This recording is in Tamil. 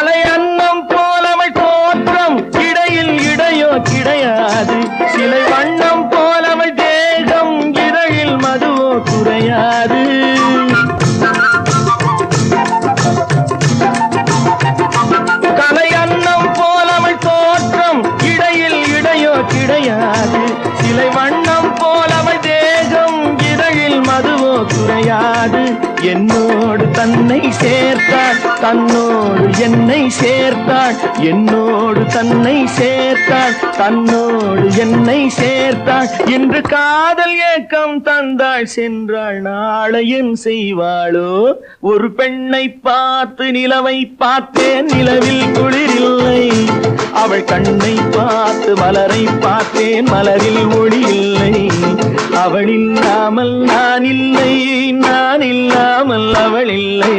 கலை அன்னம் போலவள் தோற்றம் இடையில் இடையோ கிடையாது சிலை வண்ணம் போலவள் தேகம் இதழில் மதுவோ குறையாது கலை அன்னம் போலவள் தோற்றம் இடையில் இடையோ கிடையாது சிலை வண்ணம் போலவள் தேகம் இதழில் மதுவோ குறையாது என்னோடு தன்னை சேர்த்தாள் தன்னோடு என்னை சேர்த்தாள் என்னோடு தன்னை சேர்த்தாள் தன்னோடு என்னை சேர்த்தாள் இன்று காதல் ஏக்கம் தந்தாள் சென்றாள் நாளை என் செய்வாளோ ஒரு பெண்ணை பார்த்து நிலவை பார்த்தேன் நிலவில் குளிரில்லை அவள் கண்ணை பார்த்து மலரை பார்த்தேன் மலரில் ஒளி இல்லை அவள் இல்லாமல் நான் இல்லை நான் இல்லாமல் அவள் இல்லை.